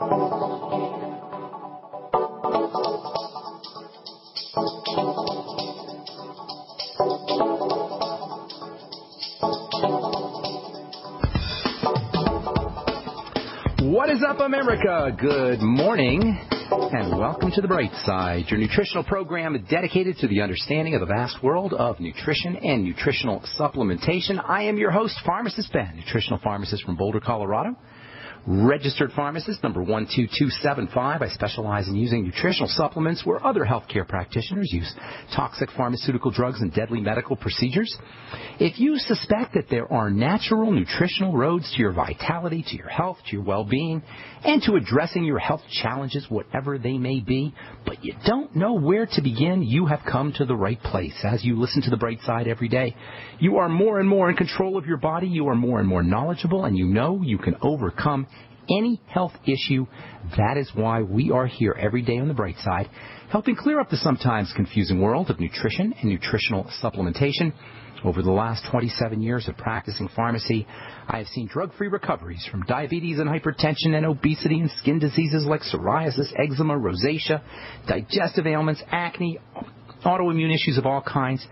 What is up, America? Good morning, and welcome to the Brightside, your nutritional program dedicated to the understanding of the vast world of nutrition and nutritional supplementation. I am your host, Pharmacist Ben, nutritional pharmacist from Boulder, Colorado. Registered pharmacist number 12275. I specialize in using nutritional supplements where other healthcare practitioners use toxic pharmaceutical drugs and deadly medical procedures. If you suspect that there are natural nutritional roads to your vitality, to your health, to your well-being, and to addressing your health challenges, whatever they may be, but you don't know where to begin, you have come to the right place. As you listen to the Bright Side every day, you are more and more in control of your body, you are more and more knowledgeable, and you know you can overcome any health issue. That is why we are here every day on the Bright Side, helping clear up the sometimes confusing world of nutrition and nutritional supplementation. Over the last 27 years of practicing pharmacy, I have seen drug-free recoveries from diabetes and hypertension and obesity and skin diseases like psoriasis, eczema, rosacea, digestive ailments, acne, autoimmune issues of all kinds.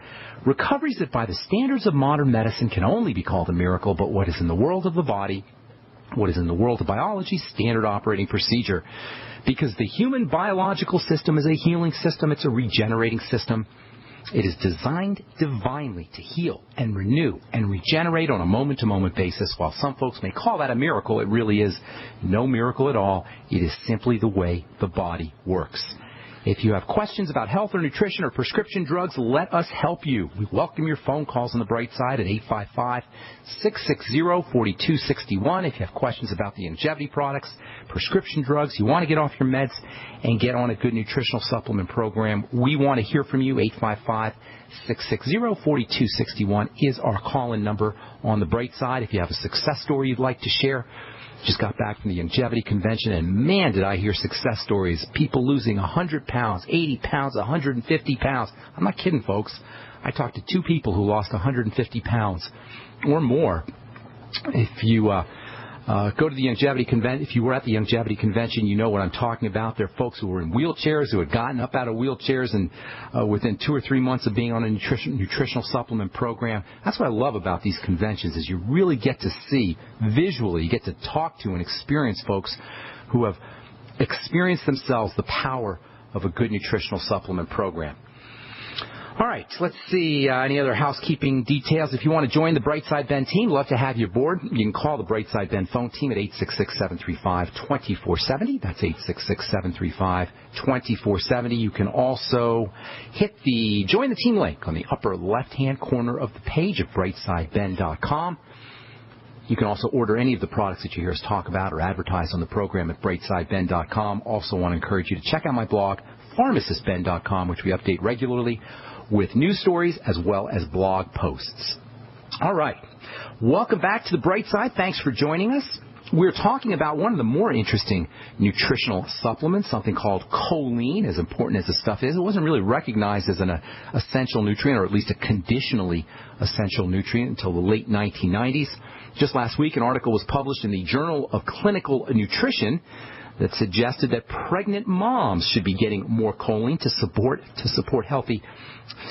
Recoveries that by the standards of modern medicine can only be called a miracle, but what is in the world of the body, what is in the world of biology, standard operating procedure. Because the human biological system is a healing system, it's a regenerating system. It is designed divinely to heal and renew and regenerate on a moment-to-moment basis. While some folks may call that a miracle, it really is no miracle at all. It is simply the way the body works. If you have questions about health or nutrition or prescription drugs, let us help you. We welcome your phone calls on the Bright Side at 855-660-4261. If you have questions about the longevity products, prescription drugs, you want to get off your meds and get on a good nutritional supplement program, we want to hear from you. 855-660-4261 is our call-in number on the Bright Side. If you have a success story you'd like to share, just got back from the longevity convention, and man, did I hear success stories. People losing 100 pounds, 80 pounds, 150 pounds. I'm not kidding, folks. I talked to two people who lost 150 pounds or more. If you go to the longevity convention, if you were at the longevity convention, you know what I'm talking about. There are folks who were in wheelchairs, who had gotten up out of wheelchairs, and within 2 or 3 months of being on a nutritional supplement program. That's what I love about these conventions, is you really get to see visually, you get to talk to and experience folks who have experienced themselves the power of a good nutritional supplement program. All right, let's see any other housekeeping details. If you want to join the Brightside Ben team, love to have you aboard. You can call the Brightside Ben phone team at 866-735-2470. That's 866-735-2470. You can also hit the Join the Team link on the upper left-hand corner of the page at brightsideben.com. You can also order any of the products that you hear us talk about or advertise on the program at brightsideben.com. Also want to encourage you to check out my blog, pharmacistben.com, which we update regularly with news stories as well as blog posts. All right. Welcome back to the Bright Side. Thanks for joining us. We're talking about one of the more interesting nutritional supplements, something called choline. As important as the stuff is, it wasn't really recognized as an essential nutrient, or at least a conditionally essential nutrient, until the late 1990s. Just last week, an article was published in the Journal of Clinical Nutrition that suggested that pregnant moms should be getting more choline to support healthy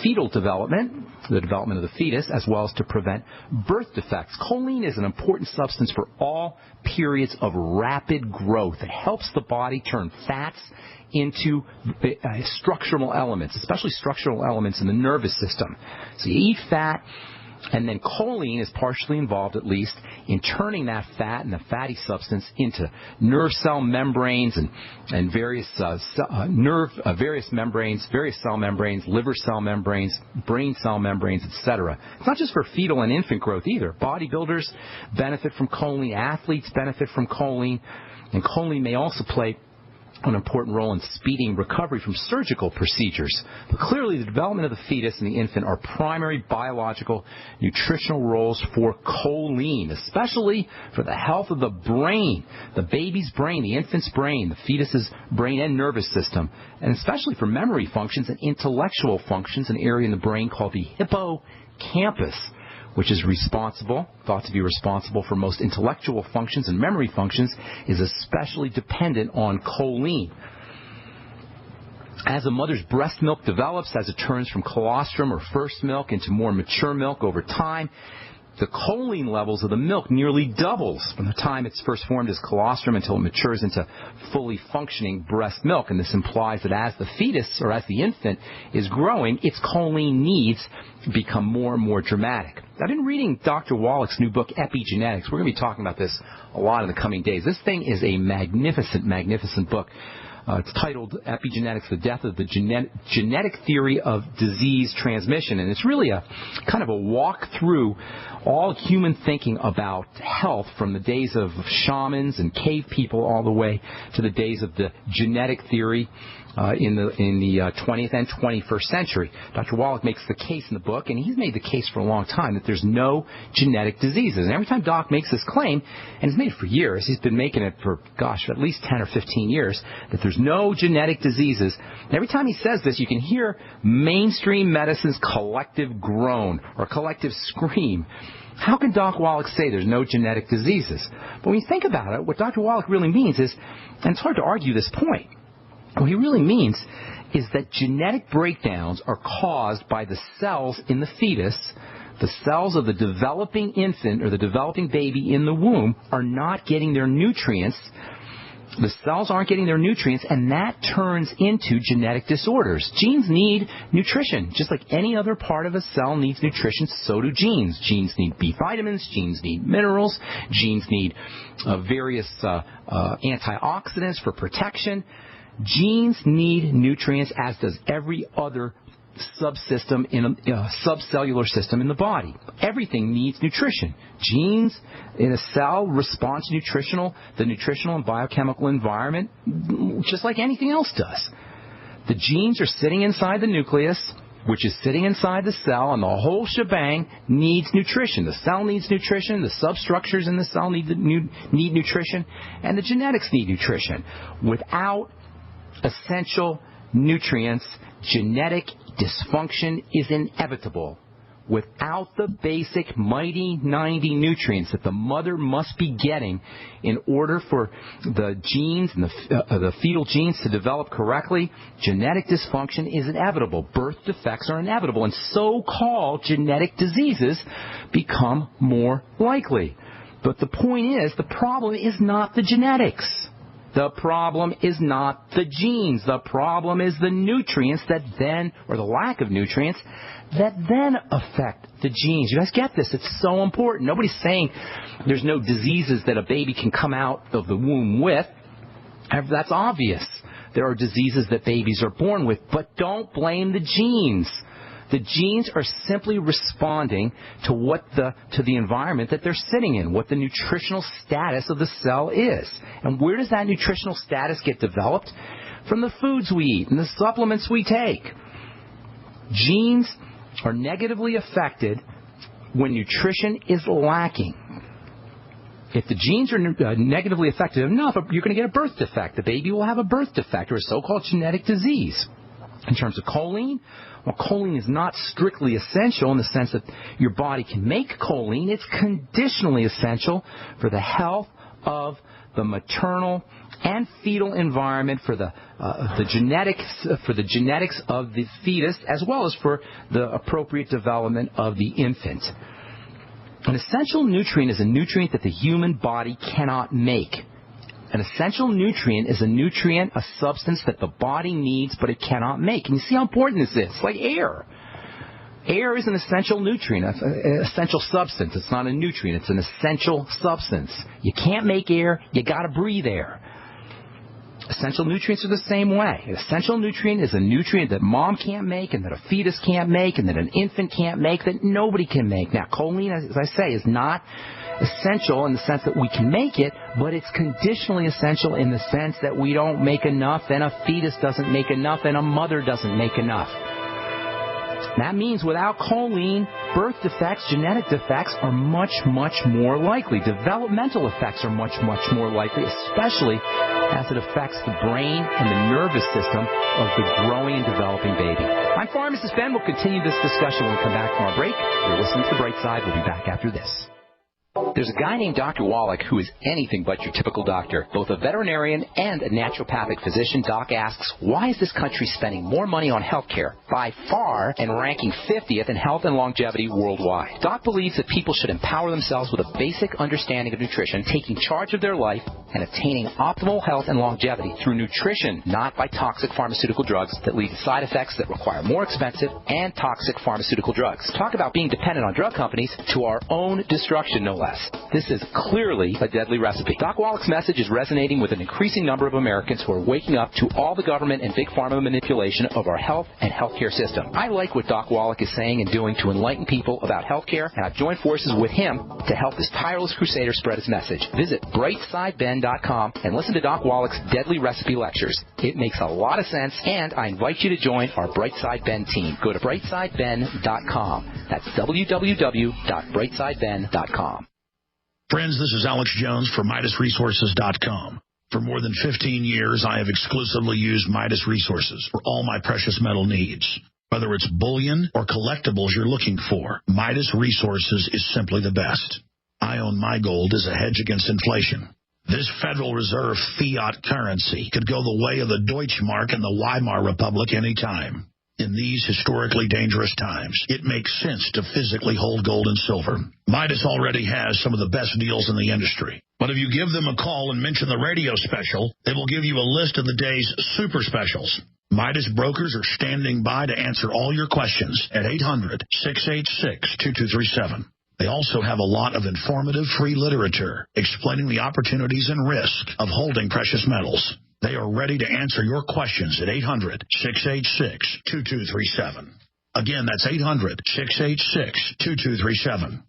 fetal development, the development of the fetus, as well as to prevent birth defects. Choline is an important substance for all periods of rapid growth. It helps the body turn fats into structural elements, especially structural elements in the nervous system. So you eat fat, and then choline is partially involved, at least, in turning that fat and the fatty substance into nerve cell membranes and various various membranes, various cell membranes, liver cell membranes, brain cell membranes, etc. It's not just for fetal and infant growth either. Bodybuilders benefit from choline. Athletes benefit from choline. And choline may also play an important role in speeding recovery from surgical procedures. But clearly, the development of the fetus and the infant are primary biological nutritional roles for choline, especially for the health of the brain, the baby's brain, the infant's brain, the fetus's brain and nervous system, and especially for memory functions and intellectual functions, an area in the brain called the hippocampus, which is thought to be responsible for most intellectual functions and memory functions, is especially dependent on choline. As a mother's breast milk develops, as it turns from colostrum or first milk into more mature milk over time, the choline levels of the milk nearly doubles from the time it's first formed as colostrum until it matures into fully functioning breast milk. And this implies that as the fetus or as the infant is growing, its choline needs become more and more dramatic. I've been reading Dr. Wallach's new book, Epigenetics. We're going to be talking about this a lot in the coming days. This thing is a magnificent, magnificent book. It's titled Epigenetics, The Death of the Genetic Theory of Disease Transmission. And it's really a kind of a walk through all human thinking about health from the days of shamans and cave people all the way to the days of the genetic theory in the 20th and 21st century. Dr. Wallach makes the case in the book, and he's made the case for a long time, that there's no genetic diseases. And every time Doc makes this claim, and he's made it for years, he's been making it for, at least 10 or 15 years, that there's no genetic diseases. And every time he says this, you can hear mainstream medicine's collective groan or collective scream. How can Doc Wallach say there's no genetic diseases? But when you think about it, what Dr. Wallach really means is, and it's hard to argue this point, what he really means is that genetic breakdowns are caused by the cells in the fetus. The cells of the developing infant or the developing baby in the womb are not getting their nutrients. The cells aren't getting their nutrients, and that turns into genetic disorders. Genes need nutrition. Just like any other part of a cell needs nutrition, so do genes. Genes need B vitamins. Genes need minerals. Genes need various antioxidants for protection. Genes need nutrients, as does every other subsystem in a subcellular system in the body. Everything needs nutrition. Genes in a cell respond to the nutritional and biochemical environment just like anything else does. The genes are sitting inside the nucleus, which is sitting inside the cell, and the whole shebang needs nutrition. The cell needs nutrition, the substructures in the cell need nutrition, and the genetics need nutrition. Without essential nutrients, genetic dysfunction is inevitable. Without the basic mighty 90 nutrients that the mother must be getting in order for the genes and the fetal genes to develop correctly, genetic dysfunction is inevitable. Birth defects are inevitable, and so-called genetic diseases become more likely. But the point is, the problem is not the genetics. The problem is not the genes. The problem is the nutrients that then, or the lack of nutrients, that then affect the genes. You guys get this? It's so important. Nobody's saying there's no diseases that a baby can come out of the womb with. That's obvious. There are diseases that babies are born with, but don't blame the genes. The genes are simply responding to the environment that they're sitting in, what the nutritional status of the cell is. And where does that nutritional status get developed? From the foods we eat and the supplements we take. Genes are negatively affected when nutrition is lacking. If the genes are negatively affected enough, you're going to get a birth defect. The baby will have a birth defect, or a so-called genetic disease. In terms of choline, well, choline is not strictly essential in the sense that your body can make choline. It's conditionally essential for the health of the maternal and fetal environment, for the genetics of the fetus, as well as for the appropriate development of the infant. An essential nutrient is a nutrient that the human body cannot make. An essential nutrient is a substance that the body needs, but it cannot make. And you see how important this is? It's like air. Air is an essential nutrient, an essential substance. It's not a nutrient. It's an essential substance. You can't make air. You got to breathe air. Essential nutrients are the same way. An essential nutrient is a nutrient that mom can't make, and that a fetus can't make, and that an infant can't make, that nobody can make. Now, choline, as I say, is not essential in the sense that we can make it, but it's conditionally essential in the sense that we don't make enough, and a fetus doesn't make enough, and a mother doesn't make enough. That means without choline, birth defects, genetic defects are much, much more likely. Developmental effects are much, much more likely, especially as it affects the brain and the nervous system of the growing and developing baby. I'm Pharmacist Ben. We'll continue this discussion when we come back from our break. You're listening to The Bright Side. We'll be back after this. There's a guy named Dr. Wallach who is anything but your typical doctor. Both a veterinarian and a naturopathic physician, Doc asks, why is this country spending more money on health care by far and ranking 50th in health and longevity worldwide? Doc believes that people should empower themselves with a basic understanding of nutrition, taking charge of their life, and attaining optimal health and longevity through nutrition, not by toxic pharmaceutical drugs that lead to side effects that require more expensive and toxic pharmaceutical drugs. Talk about being dependent on drug companies to our own destruction, no less. This is clearly a deadly recipe. Doc Wallach's message is resonating with an increasing number of Americans who are waking up to all the government and big pharma manipulation of our health and healthcare system. I like what Doc Wallach is saying and doing to enlighten people about healthcare, and I've joined forces with him to help this tireless crusader spread his message. Visit brightsideben.com and listen to Doc Wallach's deadly recipe lectures. It makes a lot of sense, and I invite you to join our Brightside Ben team. Go to brightsideben.com. That's www.brightsideben.com. Friends, this is Alex Jones for MidasResources.com. For more than 15 years, I have exclusively used Midas Resources for all my precious metal needs. Whether it's bullion or collectibles you're looking for, Midas Resources is simply the best. I own my gold as a hedge against inflation. This Federal Reserve fiat currency could go the way of the Deutschmark and the Weimar Republic anytime. In these historically dangerous times, it makes sense to physically hold gold and silver. Midas already has some of the best deals in the industry. But if you give them a call and mention the radio special, they will give you a list of the day's super specials. Midas brokers are standing by to answer all your questions at 800-686-2237. They also have a lot of informative free literature explaining the opportunities and risk of holding precious metals. They are ready to answer your questions at 800-686-2237. Again, that's 800-686-2237.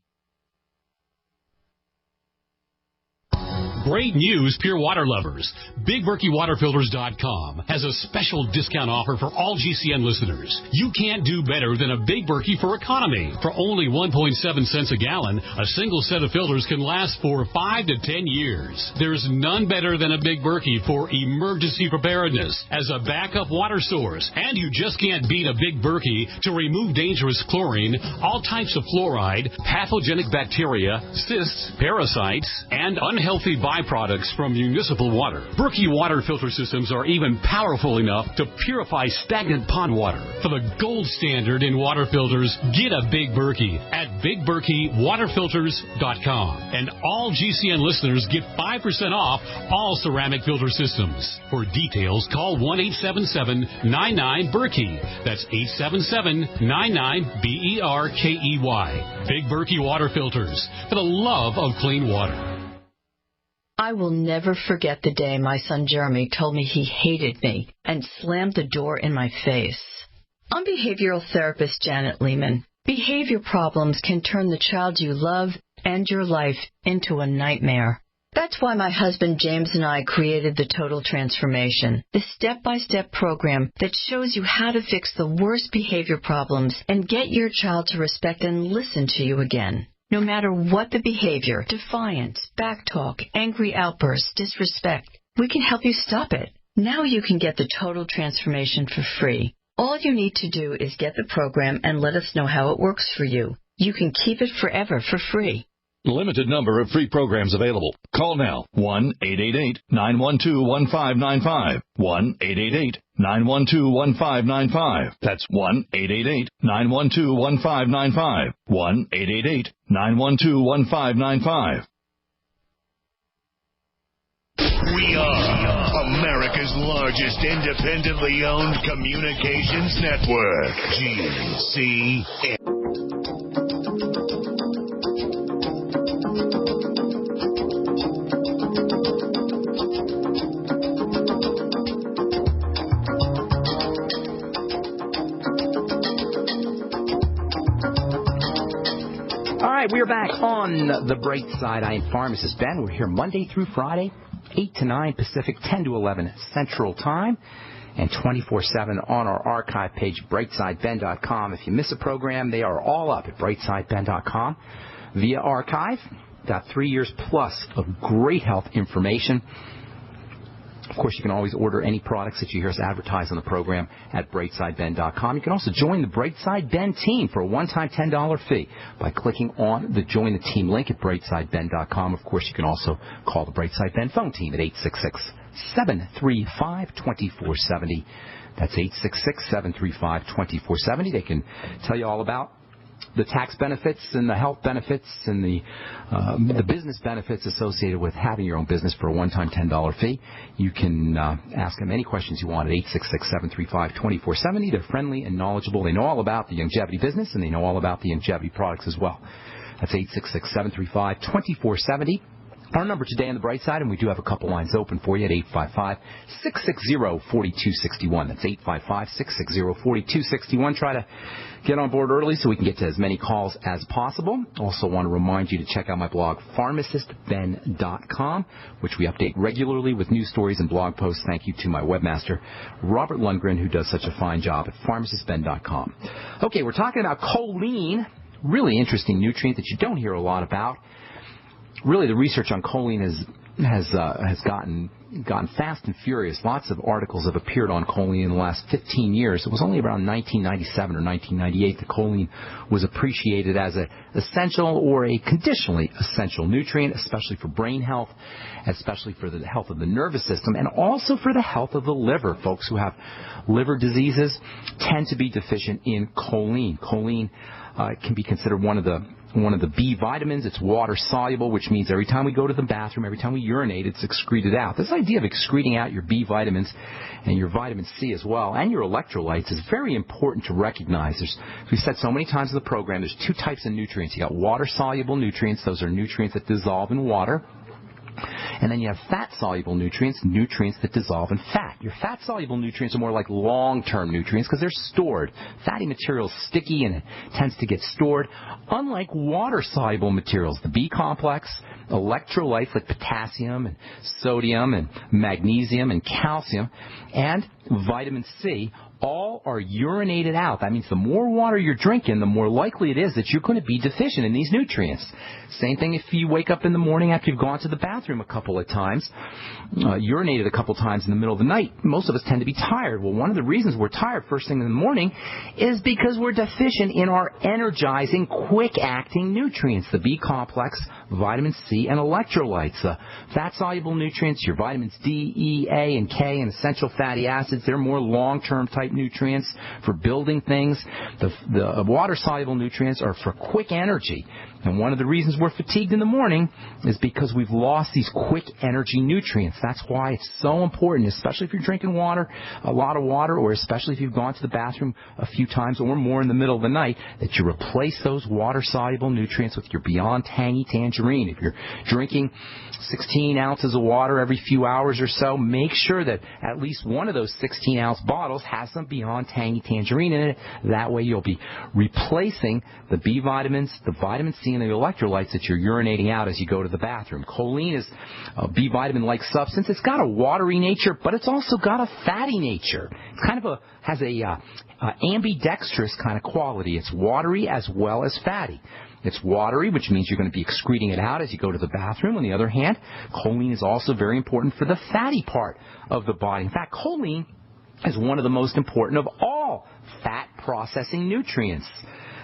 Great news, pure water lovers. BigBerkeyWaterFilters.com has a special discount offer for all GCN listeners. You can't do better than a Big Berkey for economy. For only 1.7 cents a gallon, a single set of filters can last for 5 to 10 years. There's none better than a Big Berkey for emergency preparedness as a backup water source. And you just can't beat a Big Berkey to remove dangerous chlorine, all types of fluoride, pathogenic bacteria, cysts, parasites, and unhealthy byproducts from municipal water. Berkey water filter systems are even powerful enough to purify stagnant pond water. For the gold standard in water filters, get a Big Berkey at BigBerkeyWaterFilters.com. And all GCN listeners get 5% off all ceramic filter systems. For details, call 1-877-99-BERKEY. That's 877-99-BERKEY. Big Berkey Water Filters, for the love of clean water. I will never forget the day my son Jeremy told me he hated me and slammed the door in my face. I'm behavioral therapist Janet Lehman. Behavior problems can turn the child you love and your life into a nightmare. That's why my husband James and I created the Total Transformation, the step-by-step program that shows you how to fix the worst behavior problems and get your child to respect and listen to you again. No matter what the behavior, defiance, backtalk, angry outbursts, disrespect, we can help you stop it. Now you can get the Total Transformation for free. All you need to do is get the program and let us know how it works for you. You can keep it forever for free. Limited number of free programs available. Call now, 1-888-912-1595. 1-888-912-1595. That's 1-888-912-1595. 1-888-912-1595. We are America's largest independently owned communications network, GCN. All right, we're back on the Bright Side. I am Pharmacist Ben. We're here Monday through Friday, 8 to 9 Pacific, 10 to 11 Central Time. and 24/7 on our archive page, brightsideben.com. If you miss a program, they are all up at brightsideben.com via archive. Got 3 years plus of great health information. Of course, you can always order any products that you hear us advertise on the program at brightsideben.com. You can also join the Brightside Ben team for a one-time $10 fee by clicking on the Join the Team link at brightsideben.com. Of course, you can also call the Brightside Ben phone team at 866-735-2470. That's 866-735-2470. They can tell you all about the tax benefits and the health benefits and the business benefits associated with having your own business for a one-time $10 fee. You can ask them any questions you want at 866-735-2470. They're friendly and knowledgeable. They know all about the longevity business, and they know all about the longevity products as well. That's 866-735-2470. Our number today on the bright side, and we do have a couple lines open for you at 855-660-4261. That's 855-660-4261. Try to get on board early so we can get to as many calls as possible. Also want to remind you to check out my blog, pharmacistben.com, which we update regularly with news stories and blog posts. Thank you to my webmaster, Robert Lundgren, who does such a fine job at pharmacistben.com. Okay, we're talking about choline, really interesting nutrient that you don't hear a lot about. Really, the research on choline has gotten fast and furious. Lots of articles have appeared on choline in the last 15 years. It was only around 1997 or 1998 that choline was appreciated as an essential or a conditionally essential nutrient, especially for brain health, especially for the health of the nervous system, and also for the health of the liver. Folks who have liver diseases tend to be deficient in choline. Choline can be considered one of the B vitamins. It's water soluble, which means every time we go to the bathroom, every time we urinate, it's excreted out. This idea of excreting out your B vitamins and your vitamin C as well, and your electrolytes, is very important to recognize. As we've said so many times in the program, there's two types of nutrients. You got water soluble nutrients. Those are nutrients that dissolve in water. And then you have fat-soluble nutrients, nutrients that dissolve in fat. Your fat-soluble nutrients are more like long-term nutrients because they're stored. Fatty material is sticky and it tends to get stored. Unlike water-soluble materials, the B complex, electrolytes like potassium and sodium and magnesium and calcium, and vitamin C, all are urinated out. That means the more water you're drinking, the more likely it is that you're going to be deficient in these nutrients. Same thing if you wake up in the morning after you've gone to the bathroom a couple of times, urinated a couple of times in the middle of the night. Most of us tend to be tired. Well, one of the reasons we're tired first thing in the morning is because we're deficient in our energizing, quick-acting nutrients, the B complex, vitamin C, and electrolytes. Fat-soluble nutrients, your vitamins D, E, A, and K, and essential fatty acids, they're more long-term type nutrients for building things. The water-soluble nutrients are for quick energy. And one of the reasons we're fatigued in the morning is because we've lost these quick energy nutrients. That's why it's so important, especially if you're drinking water, a lot of water, or especially if you've gone to the bathroom a few times or more in the middle of the night, that you replace those water-soluble nutrients with your Beyond Tangy Tangerine. If you're drinking 16 ounces of water every few hours or so, make sure that at least one of those 16-ounce bottles has some Beyond Tangy Tangerine in it. That way you'll be replacing the B vitamins, the vitamin C, and the electrolytes that you're urinating out as you go to the bathroom. Choline is a B vitamin-like substance. It's got a watery nature, but it's also got a fatty nature. It's kind of has a ambidextrous kind of quality. It's watery as well as fatty. It's watery, which means you're going to be excreting it out as you go to the bathroom. On the other hand, choline is also very important for the fatty part of the body. In fact, choline is one of the most important of all fat processing nutrients.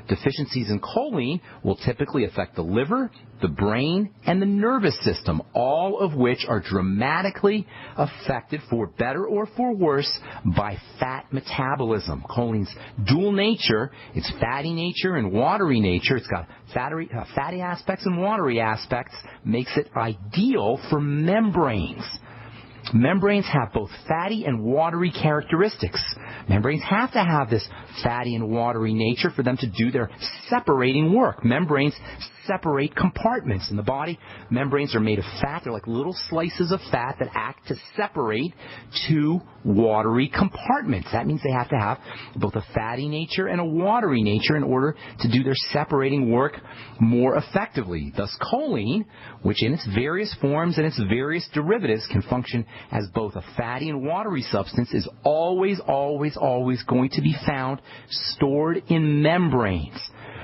Deficiencies in choline will typically affect the liver, the brain, and the nervous system, all of which are dramatically affected, for better or for worse, by fat metabolism. Choline's dual nature, its fatty nature and watery nature, it's got fatty aspects and watery aspects, makes it ideal for membranes. Membranes have both fatty and watery characteristics. Membranes have to have this fatty and watery nature for them to do their separating work. Membranes separate compartments in the body. Membranes are made of fat. They're like little slices of fat that act to separate two watery compartments. That means they have to have both a fatty nature and a watery nature in order to do their separating work more effectively. Thus, choline, which in its various forms and its various derivatives can function as both a fatty and watery substance, is always going to be found stored in membranes.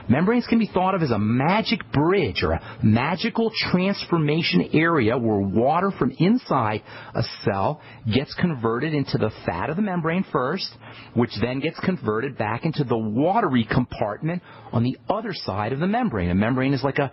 Membranes can be thought of as a magic bridge or a magical transformation area where water from inside a cell gets converted into the fat of the membrane first, which then gets converted back into the watery compartment on the other side of the membrane. A membrane is like a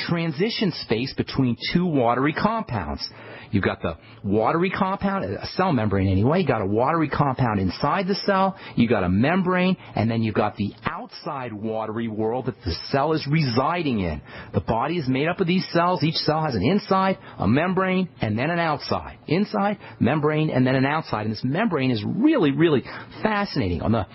transition space between two watery compounds. You've got the watery compound, a cell membrane anyway. You've got a watery compound inside the cell. You've got a membrane, and then you've got the outside watery world that the cell is residing in. The body is made up of these cells. Each cell has an inside, a membrane, and then an outside. Inside, membrane, and then an outside. And this membrane is really, really fascinating. On the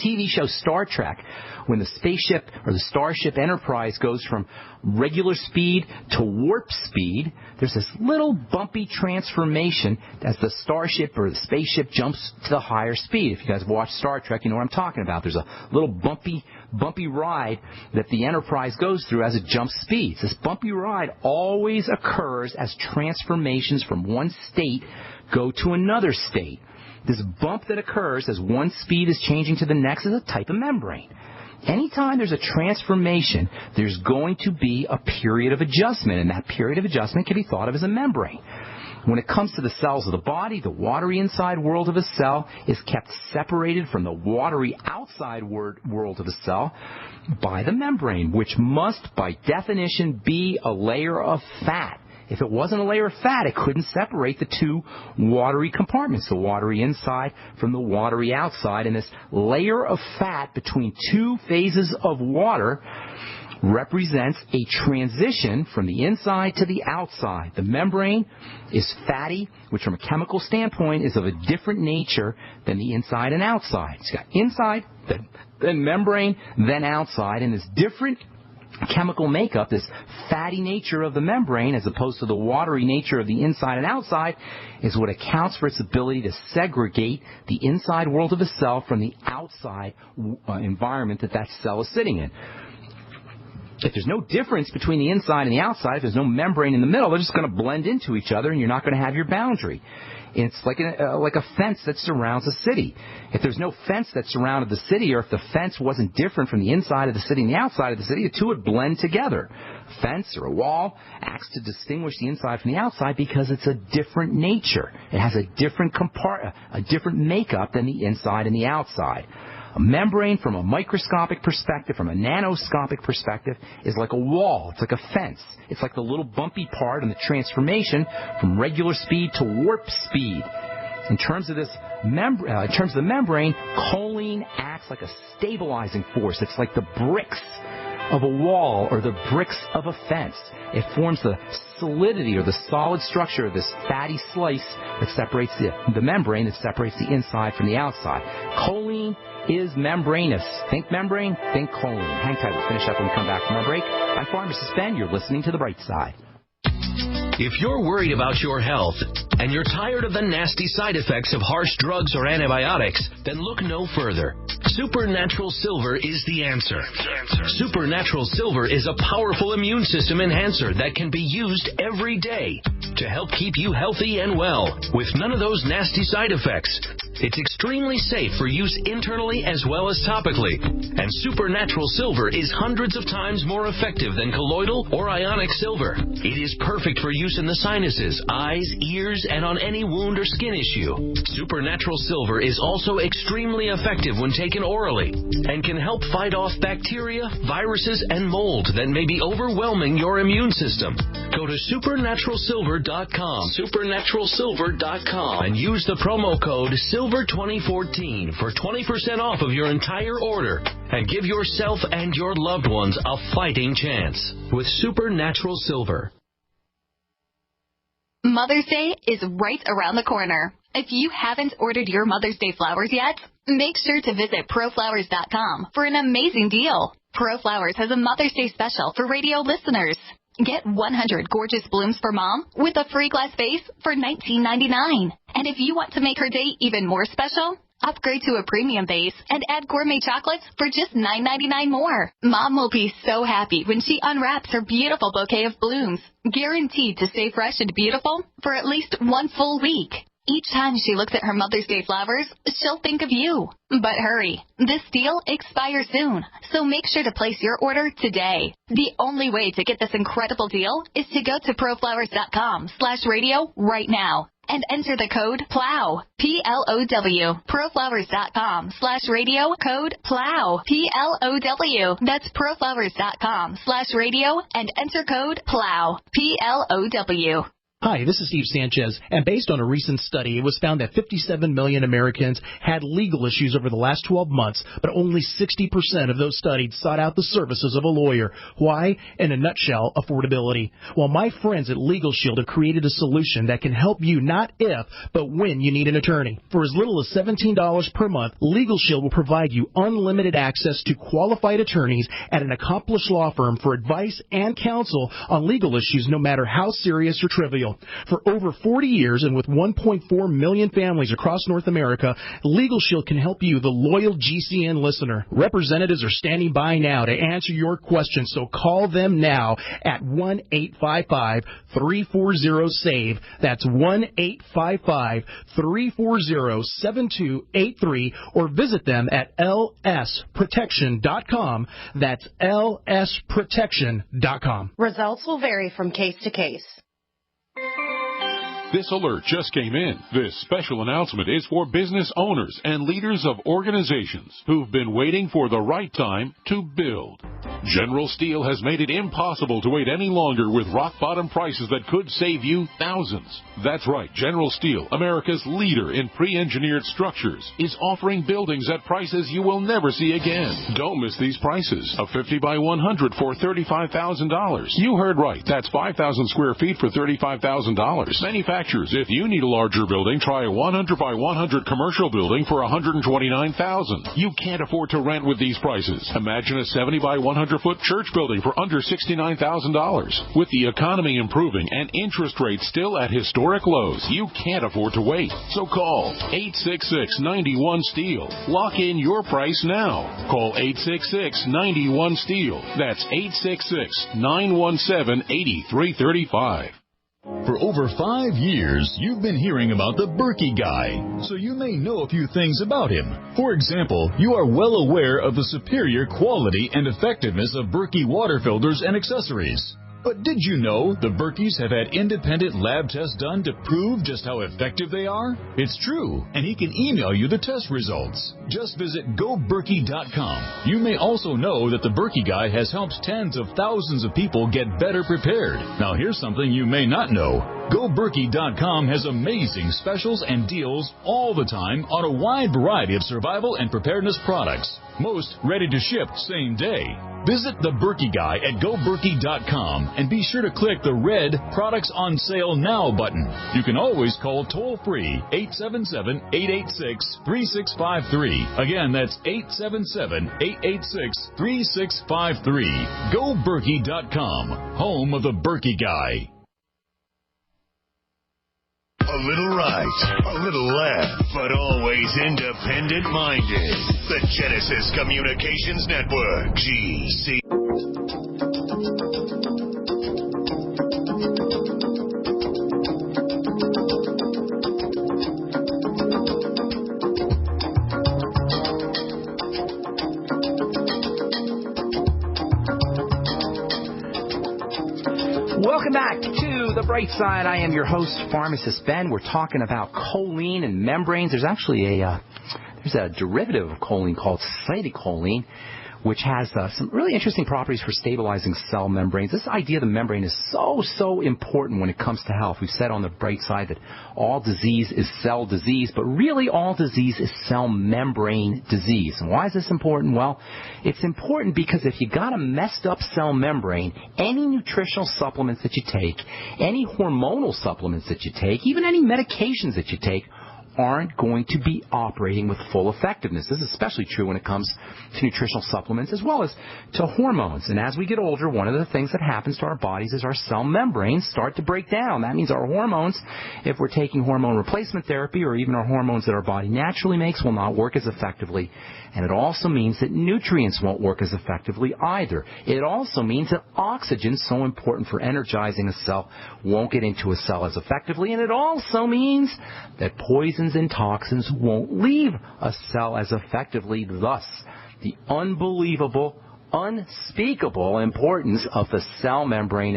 TV show Star Trek, when the spaceship or the Starship Enterprise goes from regular speed to warp speed, there's this little bumpy transformation as the starship or the spaceship jumps to the higher speed. If you guys watch Star Trek, you know what I'm talking about. There's a little bumpy ride that the Enterprise goes through as it jumps speeds. This bumpy ride always occurs as transformations from one state go to another state. This bump that occurs as one speed is changing to the next is a type of membrane. Anytime there's a transformation, there's going to be a period of adjustment, and that period of adjustment can be thought of as a membrane. When it comes to the cells of the body, the watery inside world of a cell is kept separated from the watery outside world of a cell by the membrane, which must, by definition, be a layer of fat. If it wasn't a layer of fat, it couldn't separate the two watery compartments, the watery inside from the watery outside. And this layer of fat between two phases of water represents a transition from the inside to the outside. The membrane is fatty, which from a chemical standpoint is of a different nature than the inside and outside. It's got inside, then membrane, then outside, and this different chemical makeup, this fatty nature of the membrane as opposed to the watery nature of the inside and outside, is what accounts for its ability to segregate the inside world of a cell from the outside environment that cell is sitting in. If there's no difference between the inside and the outside, if there's no membrane in the middle, they're just going to blend into each other and you're not going to have your boundary. It's like a fence that surrounds a city. If there's no fence that surrounded the city, or if the fence wasn't different from the inside of the city and the outside of the city, the two would blend together. A fence or a wall acts to distinguish the inside from the outside because it's a different nature. It has a different makeup than the inside and the outside. A membrane, from a microscopic perspective, from a nanoscopic perspective, is like a wall. It's like a fence. It's like the little bumpy part in the transformation from regular speed to warp speed. In terms of the membrane, choline acts like a stabilizing force. It's like the bricks of a wall or the bricks of a fence. It forms the solidity or the solid structure of this fatty slice that separates the membrane, that separates the inside from the outside. Choline is membranous. Think membrane, think choline. Hang tight. We'll finish up when we come back from our break. I'm Pharmacist Ben. You're listening to The Bright Side. If you're worried about your health and you're tired of the nasty side effects of harsh drugs or antibiotics, then look no further. Supernatural Silver is the answer. Supernatural Silver is a powerful immune system enhancer that can be used every day to help keep you healthy and well with none of those nasty side effects. It's extremely safe for use internally as well as topically. And Supernatural Silver is hundreds of times more effective than colloidal or ionic silver. It is perfect for use in the sinuses, eyes, ears, and on any wound or skin issue. Supernatural Silver is also extremely effective when taken orally and can help fight off bacteria, viruses, and mold that may be overwhelming your immune system. Go to supernaturalsilver.com, supernaturalsilver.com, and use the promo code SILVER2014 for 20% off of your entire order, and give yourself and your loved ones a fighting chance with Supernatural Silver. Mother's Day is right around the corner. If you haven't ordered your Mother's Day flowers yet, make sure to visit proflowers.com for an amazing deal. ProFlowers has a Mother's Day special for radio listeners. Get 100 gorgeous blooms for Mom with a free glass vase for $19.99. And if you want to make her day even more special, upgrade to a premium vase and add gourmet chocolates for just $9.99 more. Mom will be so happy when she unwraps her beautiful bouquet of blooms, guaranteed to stay fresh and beautiful for at least one full week. Each time she looks at her Mother's Day flowers, she'll think of you. But hurry, this deal expires soon, so make sure to place your order today. The only way to get this incredible deal is to go to proflowers.com/radio right now and enter the code PLOW, P-L-O-W. proflowers.com/radio, code PLOW, P-L-O-W. That's proflowers.com/radio and enter code PLOW, P-L-O-W. Hi, this is Steve Sanchez, and based on a recent study, it was found that 57 million Americans had legal issues over the last 12 months, but only 60% of those studied sought out the services of a lawyer. Why? In a nutshell, affordability. Well, my friends at Legal Shield have created a solution that can help you not if, but when you need an attorney. For as little as $17 per month, Legal Shield will provide you unlimited access to qualified attorneys at an accomplished law firm for advice and counsel on legal issues, no matter how serious or trivial. For over 40 years and with 1.4 million families across North America, Legal Shield can help you, the loyal GCN listener. Representatives are standing by now to answer your questions, so call them now at 1-855-340-SAVE. That's 1-855-340-7283, or visit them at lsprotection.com. That's lsprotection.com. Results will vary from case to case. This alert just came in. This special announcement is for business owners and leaders of organizations who've been waiting for the right time to build. General Steel has made it impossible to wait any longer with rock-bottom prices that could save you thousands. That's right. General Steel, America's leader in pre-engineered structures, is offering buildings at prices you will never see again. Don't miss these prices. A 50 by 100 for $35,000. You heard right. That's 5,000 square feet for $35,000. Manufacturers, if you need a larger building, try a 100 by 100 commercial building for $129,000. You can't afford to rent with these prices. Imagine a 70 by 100-foot church building for under $69,000. With the economy improving and interest rates still at historic lows, you can't afford to wait. So call 866-91-STEEL. Lock in your price now. Call 866-91-STEEL. That's 866-917-8335. For over 5 years, you've been hearing about the Berkey Guy, so you may know a few things about him. For example, you are well aware of the superior quality and effectiveness of Berkey water filters and accessories. But did you know the Berkeys have had independent lab tests done to prove just how effective they are? It's true, and he can email you the test results. Just visit GoBerkey.com. You may also know that the Berkey Guy has helped tens of thousands of people get better prepared. Now here's something you may not know. GoBerkey.com has amazing specials and deals all the time on a wide variety of survival and preparedness products. Most ready to ship same day. Visit the Berkey Guy at GoBerkey.com and be sure to click the red Products on Sale Now button. You can always call toll-free 877-886-3653. Again, that's 877-886-3653. GoBerkey.com, home of the Berkey Guy. A little right, a little left, but always independent-minded. The Genesis Communications Network, GC. Welcome back to The Brightside. I am your host, Pharmacist Ben. We're talking about choline and membranes. There's actually a derivative of choline called cytocholine, which has some really interesting properties for stabilizing cell membranes. This idea of the membrane is so important when it comes to health. We've said on The Brightside that all disease is cell disease, but really all disease is cell membrane disease. And why is this important? Well, it's important because if you got a messed up cell membrane, any nutritional supplements that you take, any hormonal supplements that you take, even any medications that you take, aren't going to be operating with full effectiveness. This is especially true when it comes to nutritional supplements as well as to hormones. And as we get older, one of the things that happens to our bodies is our cell membranes start to break down. That means our hormones, if we're taking hormone replacement therapy or even our hormones that our body naturally makes, will not work as effectively. And it also means that nutrients won't work as effectively either. It also means that oxygen, so important for energizing a cell, won't get into a cell as effectively. And it also means that poisons and toxins won't leave a cell as effectively. Thus, the unbelievable, unspeakable importance of the cell membrane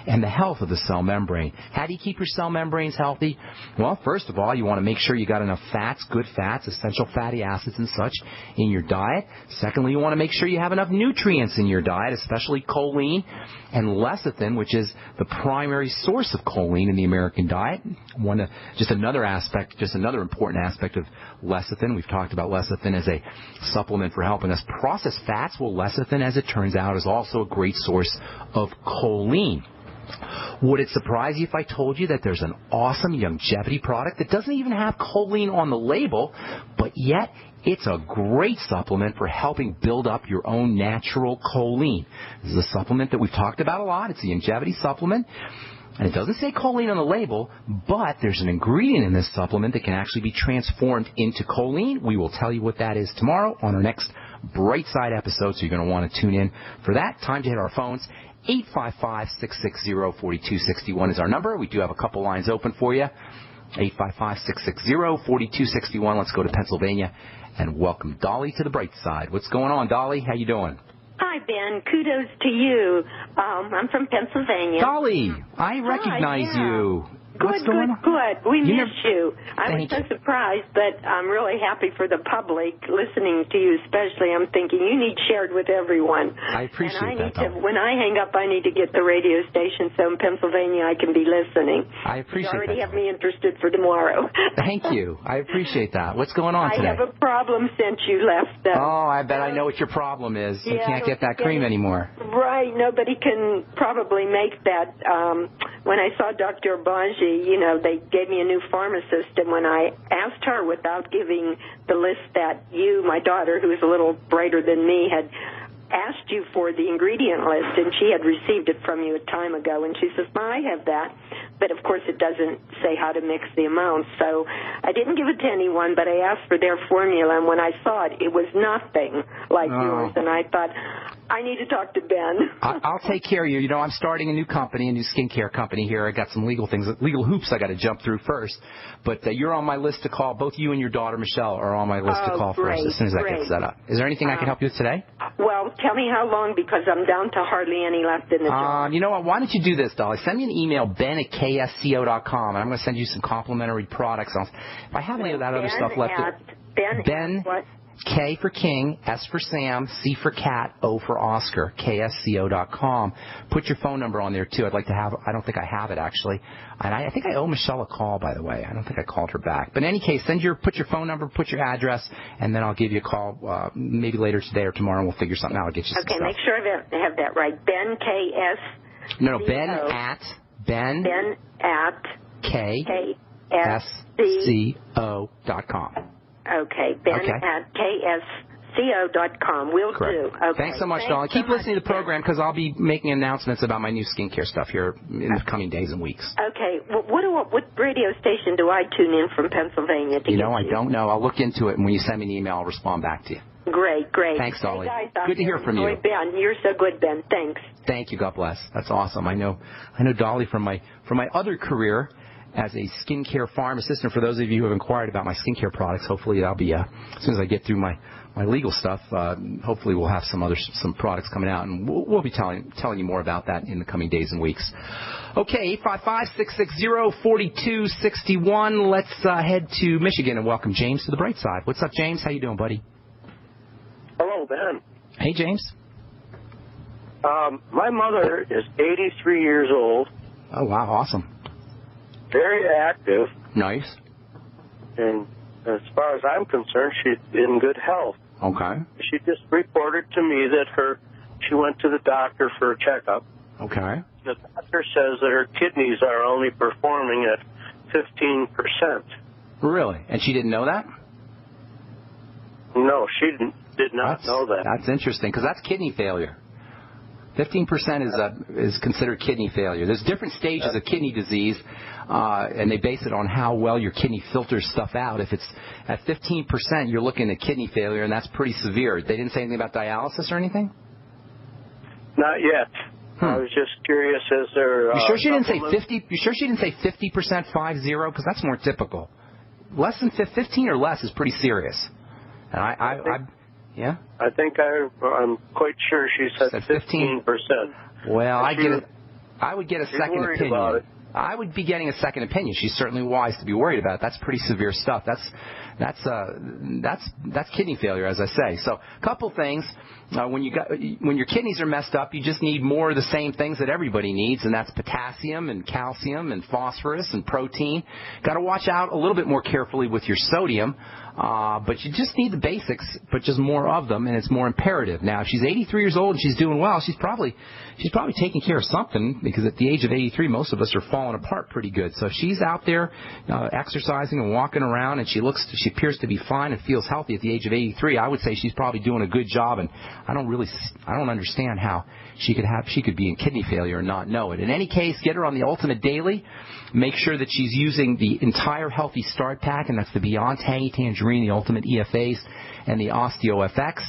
and the health of the cell membrane. How do you keep your cell membranes healthy? Well, first of all, you want to make sure you got enough fats, good fats, essential fatty acids and such in your diet. Secondly, you want to make sure you have enough nutrients in your diet, especially choline and lecithin, which is the primary source of choline in the American diet. Just another important aspect of lecithin. We've talked about lecithin as a supplement for helping us process fats. Well, lecithin, as it turns out, is also a great source of choline. Would it surprise you if I told you that there's an awesome longevity product that doesn't even have choline on the label, but yet it's a great supplement for helping build up your own natural choline? This is a supplement that we've talked about a lot. It's the longevity supplement. And it doesn't say choline on the label, but there's an ingredient in this supplement that can actually be transformed into choline. We will tell you what that is tomorrow on our next Brightside episode, so you're going to want to tune in for that. Time to hit our phones. 855-660-4261 is our number. We do have a couple lines open for you. 855-660-4261. Let's go to Pennsylvania and welcome Dolly to the Brightside. What's going on, Dolly? How you doing? Hi, Ben. Kudos to you. I'm from Pennsylvania. Dolly, I recognize you. Good. We miss you. I was so surprised, but I'm really happy for the public listening to you especially. I'm thinking you need shared with everyone. I appreciate that. When I hang up, I need to get the radio station so in Pennsylvania I can be listening. I appreciate that. You already have me interested for tomorrow. Thank you. I appreciate that. What's going on today? I have a problem since you left. Oh, I bet I know what your problem is. You can't get that cream anymore. Right. Nobody can probably make that. When I saw Dr. Banji, they gave me a new pharmacist, and when I asked her without giving the list that you, my daughter, who is a little brighter than me, had asked you for the ingredient list, and she had received it from you a time ago, and she says, I have that, but of course it doesn't say how to mix the amounts, so I didn't give it to anyone, but I asked for their formula, and when I saw it, it was nothing like yours, and I thought, I need to talk to Ben. I'll take care of you. I'm starting a new company, a new skincare company here. I got some legal hoops I got to jump through first. But you're on my list to call. Both you and your daughter, Michelle, are on my list to call first as soon as that gets set up. Is there anything I can help you with today? Well, tell me how long, because I'm down to hardly any left in the jar. You know what? Why don't you do this, Dolly? Send me an email, ben@ksco.com, and I'm going to send you some complimentary products. If I have any of that other stuff left. Ben what? K for King, S for Sam, C for Cat, O for Oscar, ksco.com. Put your phone number on there, too. I don't think I have it, actually. And I think I owe Michelle a call, by the way. I don't think I called her back. But in any case, put your phone number, put your address, and then I'll give you a call maybe later today or tomorrow, and we'll figure something out. I'll get you some stuff. Okay, make sure I have that right. Ben, K-S... No, Ben at ksco.com. Okay, Ben at ksco.com. Will Correct. do. Okay. Thanks so much, Dolly. Keep listening to the program, because I'll be making announcements about my new skincare stuff here in the coming days and weeks. Okay. Well, what radio station do I tune in from Pennsylvania? I don't know. I'll look into it, and when you send me an email, I'll respond back to you. Great. Thanks, Dolly. Hey guys, good to hear from you. Ben, you're so good, Ben. Thanks. Thank you. God bless. That's awesome. I know Dolly from my other career as a skincare pharmacist, and for those of you who have inquired about my skincare products, hopefully that'll be as soon as I get through my legal stuff. Hopefully we'll have some products coming out, and we'll be telling you more about that in the coming days and weeks. Okay, 855-660-4261. Let's head to Michigan and welcome James to the Brightside. What's up, James? How you doing, buddy? Hello, Ben. Hey, James. My mother is 83 years old. Oh, wow, awesome. Very active. Nice. And as far as I'm concerned, she's in good health. Okay. She just reported to me that she went to the doctor for a checkup. Okay. The doctor says that her kidneys are only performing at 15%. Really? And she didn't know that? No, she did not know that. That's interesting, because that's kidney failure. 15% is considered kidney failure. There's different stages of kidney disease, and they base it on how well your kidney filters stuff out. If it's at 15%, you're looking at kidney failure, and that's pretty severe. They didn't say anything about dialysis or anything? Not yet. I was just curious, is there... You sure she didn't say 50? You sure she didn't say 50%, 50? Because that's more typical. Less than 15 or less is pretty serious. And yeah? I think I'm quite sure she said 15%. Well, I would get a second opinion. I would be getting a second opinion. She's certainly wise to be worried about it. That's pretty severe stuff. That's kidney failure, as I say. So, a couple things. When your kidneys are messed up, you just need more of the same things that everybody needs, and that's potassium and calcium and phosphorus and protein. Got to watch out a little bit more carefully with your sodium. But you just need the basics, but just more of them, and it's more imperative. Now, if she's 83 years old and she's doing well, she's probably taking care of something, because at the age of 83, most of us are falling apart pretty good. So if she's out there exercising and walking around, and she appears to be fine and feels healthy at the age of 83, I would say she's probably doing a good job. And I don't understand how she could be in kidney failure and not know it. In any case, get her on the Ultimate Daily. Make sure that she's using the entire Healthy Start Pack, and that's the Beyond Tangy Tangerine, the Ultimate EFAs, and the OsteoFX.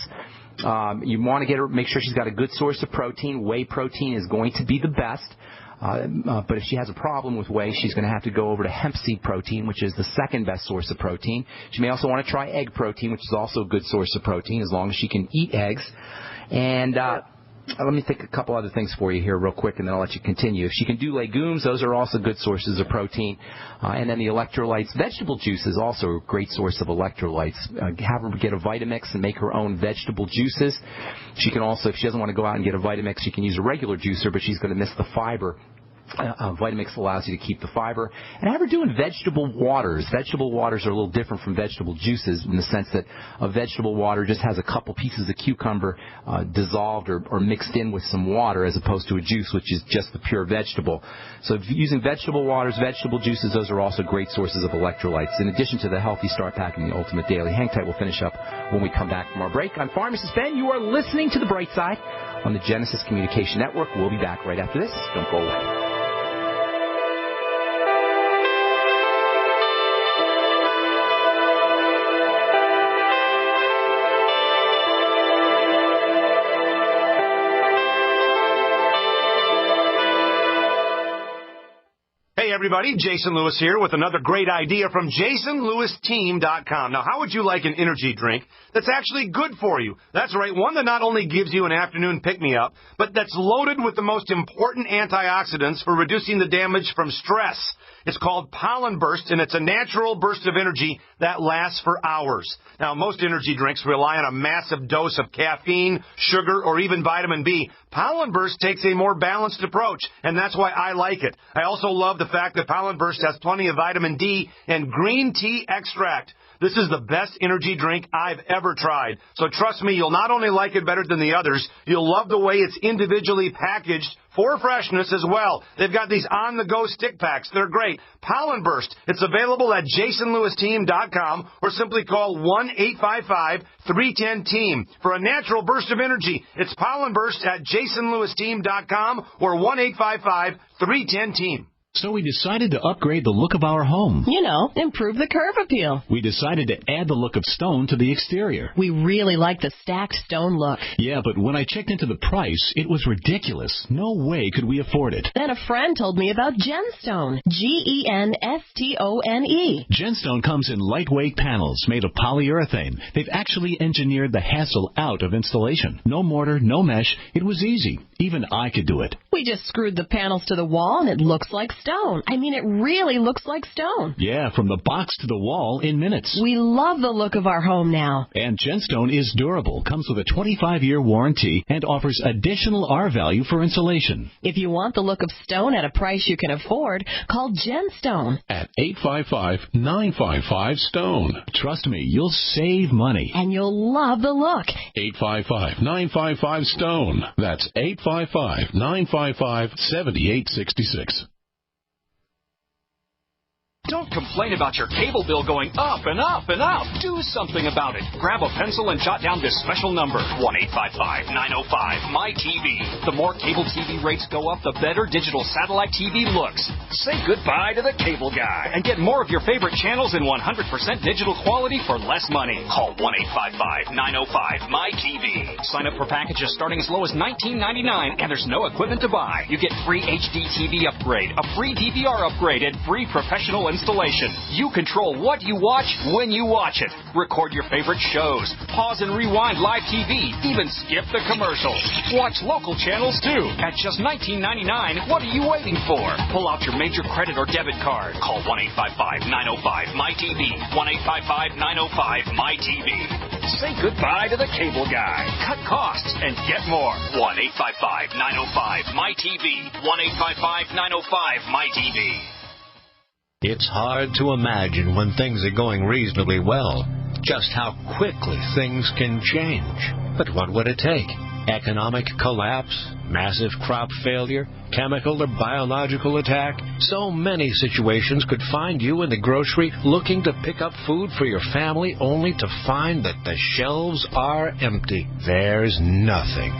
You want to make sure she's got a good source of protein. Whey protein is going to be the best. But if she has a problem with whey, she's going to have to go over to hemp seed protein, which is the second best source of protein. She may also want to try egg protein, which is also a good source of protein, as long as she can eat eggs. And let me think a couple other things for you here real quick, and then I'll let you continue. If she can do legumes, those are also good sources of protein. And then the electrolytes. Vegetable juice is also a great source of electrolytes. Have her get a Vitamix and make her own vegetable juices. She can also, if she doesn't want to go out and get a Vitamix, she can use a regular juicer, but she's going to miss the fiber. Vitamix allows you to keep the fiber. And have her doing vegetable waters. Vegetable waters are a little different from vegetable juices, in the sense that a vegetable water just has a couple pieces of cucumber dissolved or mixed in with some water, as opposed to a juice, which is just the pure vegetable. So using vegetable waters, vegetable juices, those are also great sources of electrolytes, in addition to the Healthy Start Pack and the Ultimate Daily. Hang tight, we'll finish up when we come back from our break. I'm Pharmacist Ben. You are listening to The Brightside on the Genesis Communication Network. We'll be back right after this. Don't go away. Hey everybody, Jason Lewis here with another great idea from JasonLewisTeam.com. Now, how would you like an energy drink that's actually good for you? That's right, one that not only gives you an afternoon pick-me-up, but that's loaded with the most important antioxidants for reducing the damage from stress. It's called Pollen Burst, and it's a natural burst of energy that lasts for hours. Now, most energy drinks rely on a massive dose of caffeine, sugar, or even vitamin B. Pollen Burst takes a more balanced approach, and that's why I like it. I also love the fact that Pollen Burst has plenty of vitamin D and green tea extract. This is the best energy drink I've ever tried. So trust me, you'll not only like it better than the others, you'll love the way it's individually packaged for freshness as well. They've got these on-the-go stick packs. They're great. Pollen Burst. It's available at JasonLewisTeam.com or simply call 1-855-310-TEAM for a natural burst of energy. It's Pollen Burst at JasonLewisTeam.com or 1-855-310-TEAM. So we decided to upgrade the look of our home. You know, improve the curb appeal. We decided to add the look of stone to the exterior. We really like the stacked stone look. Yeah, but when I checked into the price, it was ridiculous. No way could we afford it. Then a friend told me about Genstone. Genstone. Genstone comes in lightweight panels made of polyurethane. They've actually engineered the hassle out of installation. No mortar, no mesh. It was easy. Even I could do it. We just screwed the panels to the wall and it looks like stone. I mean, it really looks like stone. Yeah, from the box to the wall in minutes. We love the look of our home now. And Genstone is durable, comes with a 25-year warranty, and offers additional R-value for insulation. If you want the look of stone at a price you can afford, call Genstone at 855-955-STONE. Trust me, you'll save money. And you'll love the look. 855-955-STONE. That's 855-955-7866. Don't complain about your cable bill going up and up and up. Do something about it. Grab a pencil and jot down this special number, 1-855-905-MY-TV. The more cable TV rates go up, the better digital satellite TV looks. Say goodbye to the cable guy and get more of your favorite channels in 100% digital quality for less money. Call 1-855-905-MY-TV. Sign up for packages starting as low as $19.99, and there's no equipment to buy. You get free HD TV upgrade, a free DVR upgrade, and free professional installation. You control what you watch when you watch it. Record your favorite shows, pause and rewind live TV, even skip the commercials. Watch local channels too at just $19.99. What are you waiting for? Pull out your major credit or debit card. Call 1-855-905-MY-TV. 1-855-905-MY-TV. Say goodbye to the cable guy. Cut costs and get more. 1-855-905-MY-TV. 1-855-905-MY-TV. It's hard to imagine when things are going reasonably well just how quickly things can change. But what would it take? Economic collapse? Massive crop failure? Chemical or biological attack? So many situations could find you in the grocery looking to pick up food for your family only to find that the shelves are empty. There's nothing.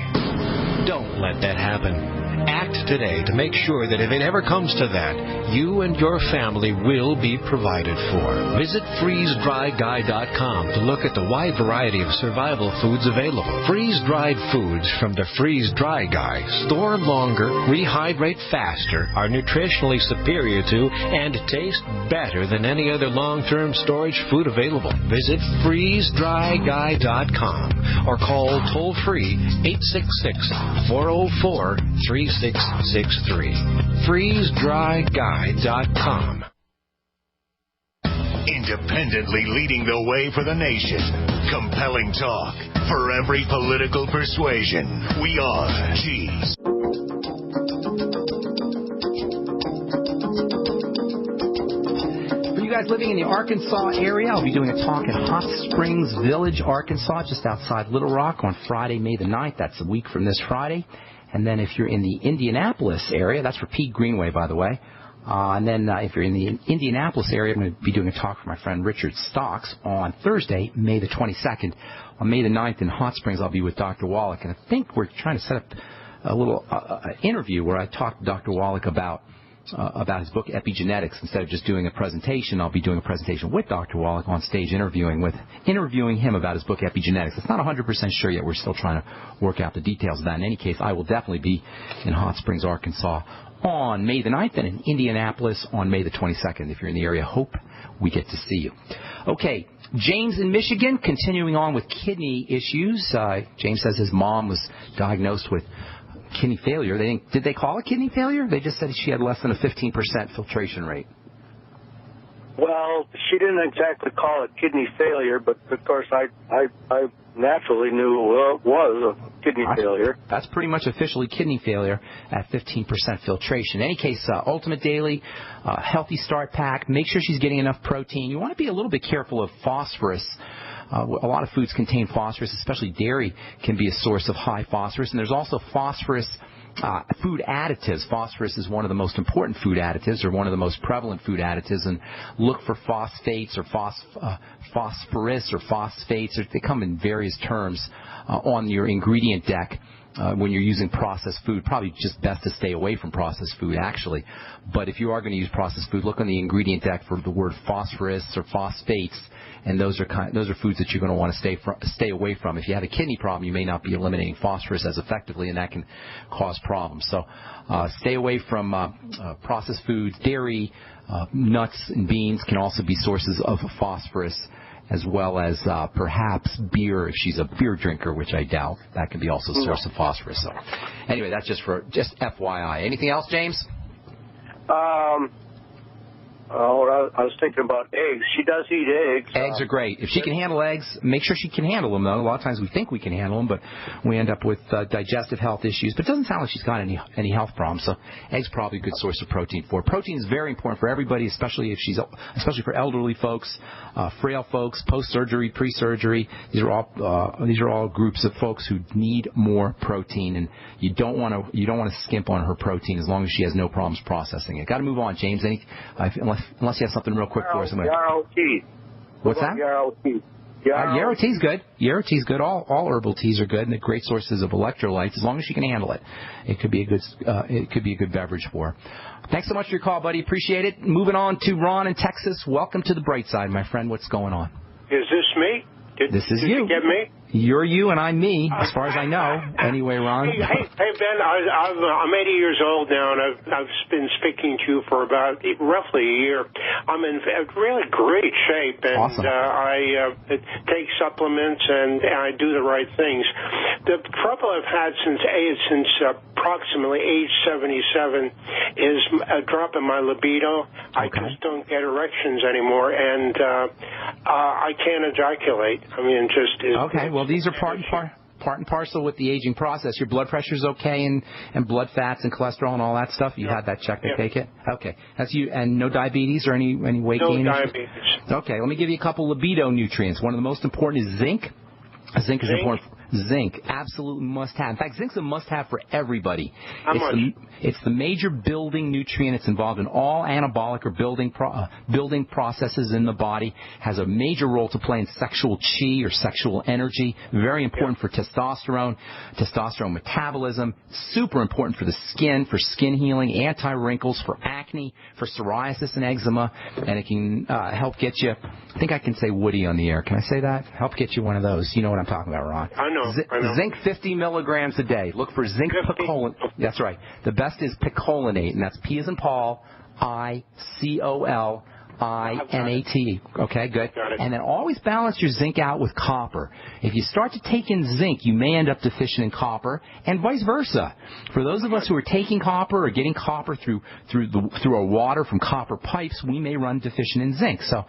Don't let that happen. Act today to make sure that if it ever comes to that, you and your family will be provided for. Visit freezedryguy.com to look at the wide variety of survival foods available. Freeze-dried foods from the Freeze Dry Guy store longer, rehydrate faster, are nutritionally superior to, and taste better than any other long-term storage food available. Visit freezedryguy.com or call toll-free 866-404-3663. FreezeDryGuy.com. Independently leading the way for the nation. Compelling talk for every political persuasion. We are G's. For you guys living in the Arkansas area, I'll be doing a talk in Hot Springs Village, Arkansas, just outside Little Rock on Friday, May the 9th. That's a week from this Friday. And then if you're in the Indianapolis area, that's for Pete Greenway, by the way. And then if you're in the Indianapolis area, I'm going to be doing a talk for my friend Richard Stocks on Thursday, May the 22nd. On May the 9th in Hot Springs, I'll be with Dr. Wallach. And I think we're trying to set up a little interview where I talk to Dr. Wallach about his book Epigenetics. Instead of just doing a presentation, I'll be doing a presentation with Dr. Wallach on stage, interviewing him about his book Epigenetics. It's not 100% sure yet. We're still trying to work out the details of that. In any case, I will definitely be in Hot Springs, Arkansas on May the 9th and in Indianapolis on May the 22nd. If you're in the area, hope we get to see you. Okay, James in Michigan, continuing on with kidney issues. James says his mom was diagnosed with kidney failure. Did they call it kidney failure? They just said she had less than a 15% filtration rate. Well, she didn't exactly call it kidney failure, but of course I naturally knew it was a kidney failure. That's pretty much officially kidney failure at 15% filtration. In any case, Ultimate Daily, Healthy Start Pack, make sure she's getting enough protein. You want to be a little bit careful of phosphorus. A lot of foods contain phosphorus, especially dairy can be a source of high phosphorus. And there's also phosphorus food additives. Phosphorus is one of the most important food additives, or one of the most prevalent food additives. And look for phosphates or phosphorus or phosphates. They come in various terms on your ingredient deck. When you're using processed food, probably just best to stay away from processed food, actually. But if you are going to use processed food, look on the ingredient deck for the word phosphorus or phosphates, and those are foods that you're going to want to stay away from. If you have a kidney problem, you may not be eliminating phosphorus as effectively, and that can cause problems. So stay away from processed foods. Dairy, nuts, and beans can also be sources of phosphorus, as well as perhaps beer, if she's a beer drinker, which I doubt. That can be also a source of phosphorus. So, anyway, that's just FYI. Anything else, James? I was thinking about eggs. She does eat eggs. Eggs are great. If she can handle eggs, make sure she can handle them, though. A lot of times we think we can handle them, but we end up with digestive health issues. But it doesn't sound like she's got any health problems, so eggs probably a good source of protein for her. Protein is very important for everybody, especially for elderly folks, frail folks, post-surgery, pre-surgery. These are all groups of folks who need more protein, and you don't want to skimp on her protein as long as she has no problems processing it. Got to move on, James. Unless you have something real quick for us. Yarrow tea. What's that? Yarrow tea. Yarrow tea's good. Yarrow tea's good. All herbal teas are good, and they're great sources of electrolytes as long as you can handle it. It could be a good beverage for her. Thanks so much for your call, buddy. Appreciate it. Moving on to Ron in Texas. Welcome to the Brightside, my friend. What's going on? Is this me? This is did you. You get me? You're you and I'm me, as far as I know. Anyway, Ron. Hey, Ben, I'm 80 years old now, and I've been speaking to you for about roughly a year. I'm in really great shape, and awesome. I take supplements, and I do the right things. The trouble I've had since approximately age 77 is a drop in my libido. I just don't get erections anymore, and I can't ejaculate. I mean, okay. Well, these are part and parcel with the aging process. Your blood pressure's okay, and blood fats and cholesterol and all that stuff. You had that checked, I take it? Okay. That's you, and no diabetes or any weight gain? No diabetes. Okay. Let me give you a couple libido nutrients. One of the most important is zinc. Zinc is important. Zinc, absolutely must-have. In fact, zinc's a must-have for everybody. How much? It's the major building nutrient. It's involved in all anabolic or building processes in the body. Has a major role to play in sexual chi or sexual energy. Very important for testosterone metabolism. Super important for the skin, for skin healing, anti-wrinkles, for acne, for psoriasis and eczema. And it can help get you, I think I can say Woody on the air. Can I say that? Help get you one of those. You know what I'm talking about, Ron. I know. Zinc 50 milligrams a day. Look for zinc picolinate. That's right. The best is picolinate, and that's P as in Paul, I-C-O-L-I-N-A-T. Okay, good. And then always balance your zinc out with copper. If you start to take in zinc, you may end up deficient in copper, and vice versa. For those of us who are taking copper or getting copper through our water from copper pipes, we may run deficient in zinc. So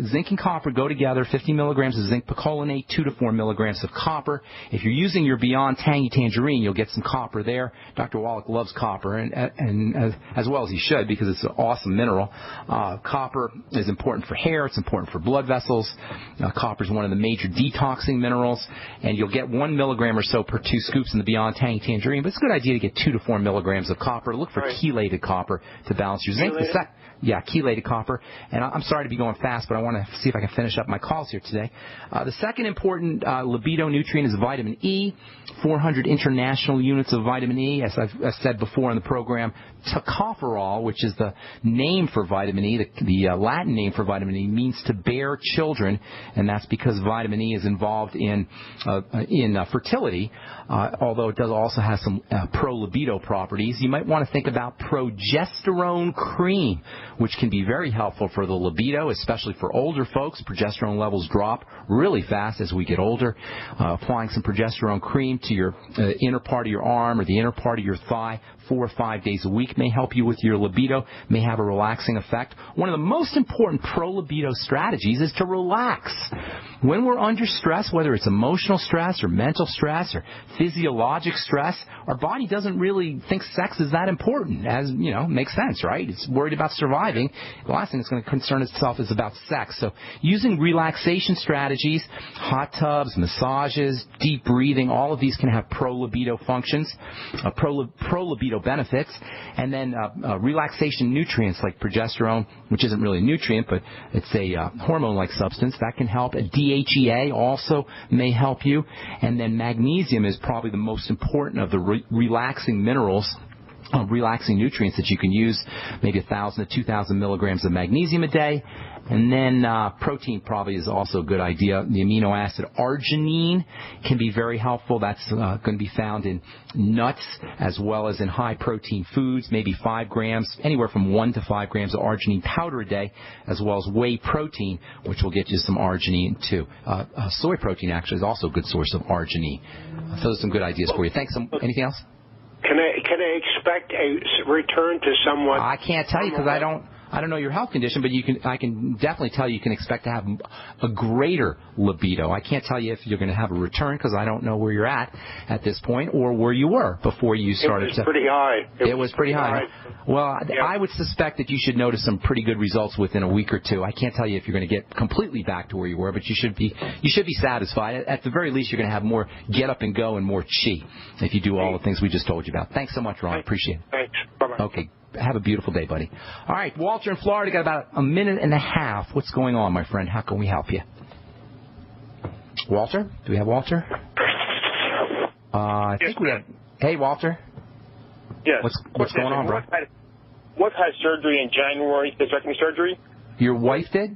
zinc and copper go together. 50 milligrams of zinc picolinate, 2 to 4 milligrams of copper. If you're using your Beyond Tangy Tangerine, you'll get some copper there. Dr. Wallach loves copper, and as well as he should, because it's an awesome mineral. Copper is important for hair. It's important for blood vessels. Copper is one of the major detoxing minerals, and you'll get 1 milligram or so per 2 scoops in the Beyond Tangy Tangerine, but it's a good idea to get 2 to 4 milligrams of copper. Look for chelated copper to balance your zinc. Chelated copper. And I'm sorry to be going fast, but I want to see if I can finish up my calls here today. The second important libido nutrient is vitamin E, 400 international units of vitamin E. As I've said before in the program, tocopherol, which is the name for vitamin E, the Latin name for vitamin E, means to bear children, and that's because vitamin E is involved in fertility, although it does also have some pro-libido properties. You might want to think about progesterone cream, which can be very helpful for the libido, especially for older folks. Progesterone levels drop really fast as we get older. Applying some progesterone cream to your inner part of your arm or the inner part of your thigh 4 or 5 days a week may help you with your libido, may have a relaxing effect. One of the most important pro-libido strategies is to relax. When we're under stress, whether it's emotional stress or mental stress or physiologic stress, our body doesn't really think sex is that important, as, you know, makes sense, right? It's worried about surviving. The last thing it's going to concern itself is about sex. So using relaxation strategies, hot tubs, massages, deep breathing, all of these can have pro-libido functions, pro-libido benefits, and then relaxation nutrients like progesterone, which isn't really a nutrient, but it's a hormone-like substance, that can help. DHEA also may help you, and then magnesium is probably the most important of the relaxing minerals, relaxing nutrients that you can use, maybe 1,000 to 2,000 milligrams of magnesium a day. And then protein probably is also a good idea. The amino acid arginine can be very helpful. That's going to be found in nuts as well as in high-protein foods, maybe 5 grams, anywhere from 1 to 5 grams of arginine powder a day, as well as whey protein, which will get you some arginine too. Soy protein actually is also a good source of arginine. So those are some good ideas for you. Thanks. Anything else? Can I expect a return to somewhat? I can't tell you because I don't know your health condition, but I can definitely tell you can expect to have a greater libido. I can't tell you if you're going to have a return because I don't know where you're at this point or where you were before you started. It was pretty high. It was pretty high. Well, yeah. I would suspect that you should notice some pretty good results within a week or two. I can't tell you if you're going to get completely back to where you were, but you should be satisfied. At the very least, you're going to have more get up and go and more chi if you do all the things we just told you about. Thanks so much, Ron. Appreciate it. Thanks. Bye-bye. Okay. Have a beautiful day, buddy. All right, Walter in Florida, got about a minute and a half. What's going on, my friend? How can we help you? Walter? Do we have Walter? I think we have. Hey, Walter. Yes. What's going on, bro? What had surgery in January? Hysterectomy surgery? Your wife did?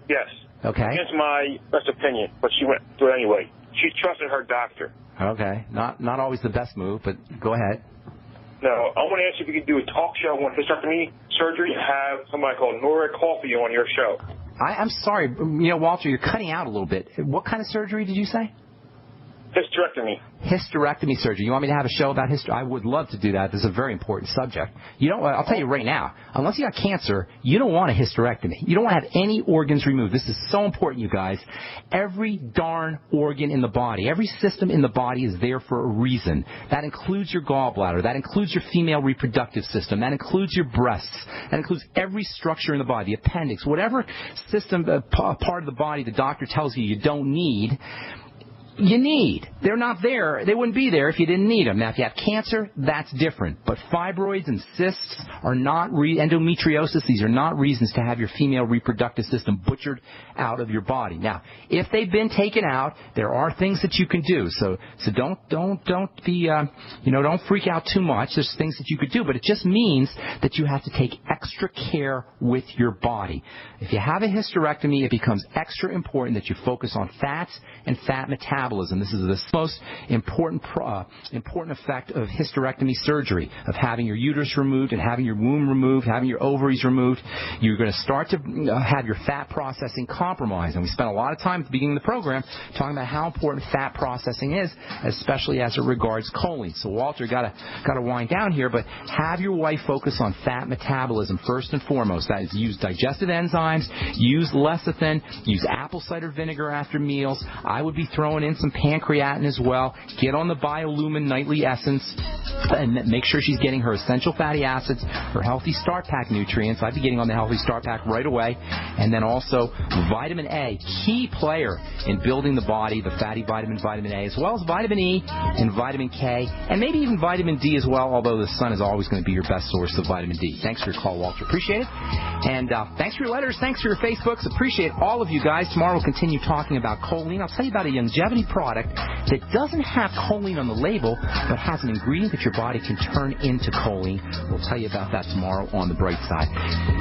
Yes. Okay. Against my best opinion, but she went through it anyway. She trusted her doctor. Okay. Not always the best move, but go ahead. No, I want to ask you if you could do a talk show on hysterectomy surgery and have somebody called Nora Coffey on your show. I'm sorry. Walter, you're cutting out a little bit. What kind of surgery did you say? Hysterectomy. Hysterectomy surgery. You want me to have a show about hysterectomy? I would love to do that. This is a very important subject. I'll tell you right now, unless you got cancer, you don't want a hysterectomy. You don't want to have any organs removed. This is so important, you guys. Every darn organ in the body, every system in the body is there for a reason. That includes your gallbladder. That includes your female reproductive system. That includes your breasts. That includes every structure in the body, the appendix, whatever system, part of the body the doctor tells you don't need. You need. They're not there. They wouldn't be there if you didn't need them. Now, if you have cancer, that's different. But fibroids and cysts are not endometriosis. These are not reasons to have your female reproductive system butchered out of your body. Now, if they've been taken out, there are things that you can do. So don't be don't freak out too much. There's things that you could do, but it just means that you have to take extra care with your body. If you have a hysterectomy, it becomes extra important that you focus on fats and fat metabolism. This is the most important effect of hysterectomy surgery, of having your uterus removed and having your womb removed, having your ovaries removed. You're going to start to have your fat processing compromised. And we spent a lot of time at the beginning of the program talking about how important fat processing is, especially as it regards choline. So, Walter, got to wind down here, but have your wife focus on fat metabolism first and foremost. That is, use digestive enzymes, use lecithin, use apple cider vinegar after meals. I would be throwing in some pancreatin as well. Get on the Biolumin Nightly Essence and make sure she's getting her essential fatty acids, her Healthy Start Pack nutrients. I'd be getting on the Healthy Start Pack right away. And then also vitamin A, key player in building the body, the fatty vitamin A, as well as vitamin E and vitamin K, and maybe even vitamin D as well, although the sun is always going to be your best source of vitamin D. Thanks for your call, Walter. Appreciate it. And thanks for your letters. Thanks for your Facebooks. Appreciate all of you guys. Tomorrow we'll continue talking about choline. I'll tell you about a longevity product that doesn't have choline on the label, but has an ingredient that your body can turn into choline. We'll tell you about that tomorrow on the Brightside.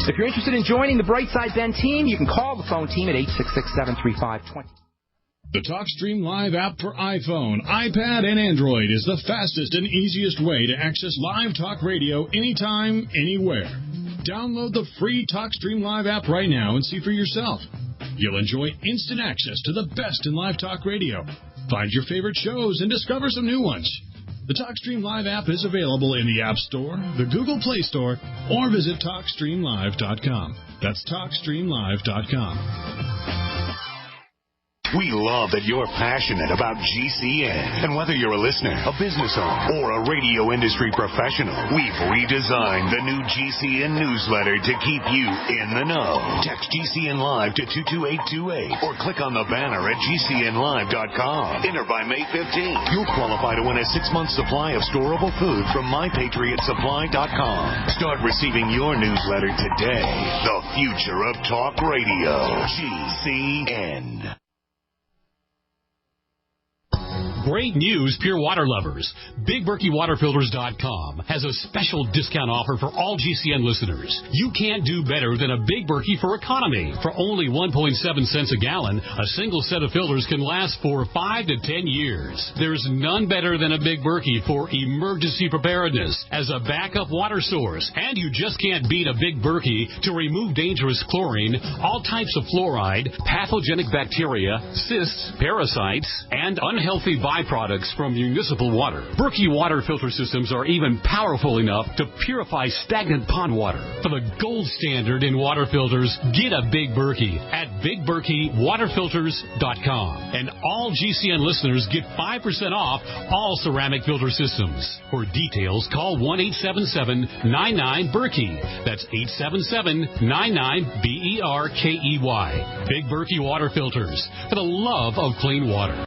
If you're interested in joining the Brightside Ben team, you can call the phone team at 866-735-20. The TalkStream Live app for iPhone, iPad, and Android is the fastest and easiest way to access live talk radio anytime, anywhere. Download the free TalkStream Live app right now and see for yourself. You'll enjoy instant access to the best in live talk radio. Find your favorite shows and discover some new ones. The TalkStream Live app is available in the App Store, the Google Play Store, or visit TalkStreamLive.com. That's TalkStreamLive.com. We love that you're passionate about GCN. And whether you're a listener, a business owner, or a radio industry professional, we've redesigned the new GCN newsletter to keep you in the know. Text GCN Live to 22828 or click on the banner at GCNLive.com. Enter by May 15th. You'll qualify to win a 6-month supply of storable food from MyPatriotSupply.com. Start receiving your newsletter today. The future of talk radio. GCN. Great news, pure water lovers. BigBerkeyWaterFilters.com has a special discount offer for all GCN listeners. You can't do better than a Big Berkey for economy. For only 1.7 cents a gallon, a single set of filters can last for 5 to 10 years. There's none better than a Big Berkey for emergency preparedness as a backup water source. And you just can't beat a Big Berkey to remove dangerous chlorine, all types of fluoride, pathogenic bacteria, cysts, parasites, and unhealthy byproducts from municipal water. Berkey water filter systems are even powerful enough to purify stagnant pond water. For the gold standard in water filters, get a Big Berkey at BigBerkeyWaterFilters.com. And all GCN listeners get 5% off all ceramic filter systems. For details, call 1-877-99-BERKEY. That's 877-99-BERKEY. Big Berkey Water Filters, for the love of clean water.